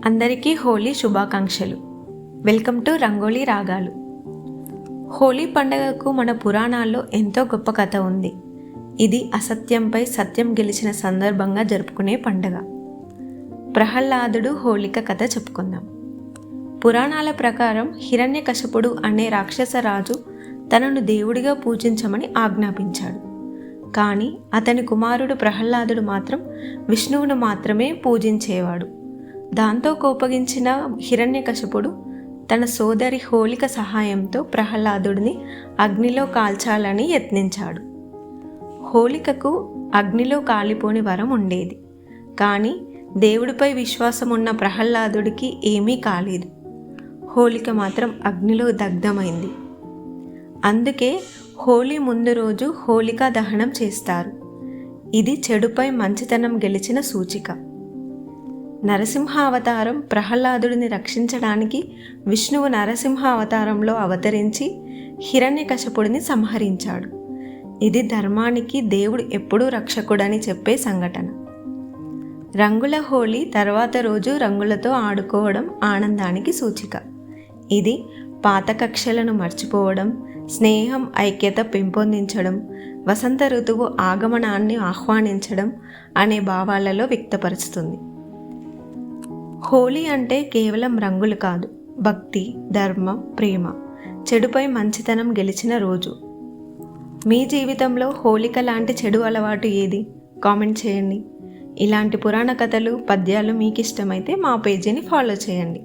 అందరికీ హోలీ శుభాకాంక్షలు. Welcome to rangoli రాగాలు. హోలీ పండగకు మన పురాణాల్లో ఎంతో గొప్ప కథ ఉంది. ఇది అసత్యంపై సత్యం గెలిచిన సందర్భంగా జరుపుకునే పండగ. ప్రహ్లాదుడు హోళిక కథ చెప్పుకుందాం. పురాణాల ప్రకారం హిరణ్యకశపుడు అనే రాక్షస రాజు తనను దేవుడిగా పూజించమని ఆజ్ఞాపించాడు. కానీ అతని కుమారుడు ప్రహ్లాదుడు మాత్రం విష్ణువును మాత్రమే పూజించేవాడు. దాంతో కోపగించిన హిరణ్యకశపుడు తన సోదరి హోళిక సహాయంతో ప్రహ్లాదుడిని అగ్నిలో కాల్చాలని యత్నించాడు. హోళికకు అగ్నిలో కాలిపోని వరం ఉండేది. కానీ దేవుడిపై విశ్వాసం ఉన్న ప్రహ్లాదుడికి ఏమీ కాలేదు. హోళిక మాత్రం అగ్నిలో దగ్ధమైంది. అందుకే హోళీ ముందు రోజు హోళికా దహనం చేస్తారు. ఇది చెడుపై మంచితనం గెలిచిన సూచిక. నరసింహ అవతారం ప్రహ్లాదుడిని రక్షించడానికి విష్ణువు నరసింహ అవతారంలో అవతరించి హిరణ్యకశపుడిని సంహరించాడు. ఇది ధర్మానికి దేవుడు ఎప్పుడూ రక్షకుడని చెప్పే సంఘటన. రంగుల హోళీ తర్వాత రోజు రంగులతో ఆడుకోవడం ఆనందానికి సూచిక. ఇది పాత కక్షలను మర్చిపోవడం, స్నేహం ఐక్యత పెంపొందించడం, వసంత ఋతువు ఆగమనాన్ని ఆహ్వానించడం అనే భావాలలో వ్యక్తపరుస్తుంది. హోలీ అంటే కేవలం రంగులు కాదు, భక్తి, ధర్మం, ప్రేమ, చెడుపై మంచితనం గెలిచిన రోజు. మీ జీవితంలో హోళిక లాంటి చెడు అలవాటు ఏది? కామెంట్ చేయండి. ఇలాంటి పురాణ కథలు, పద్యాలు మీకు ఇష్టమైతే మా పేజీని ఫాలో చేయండి.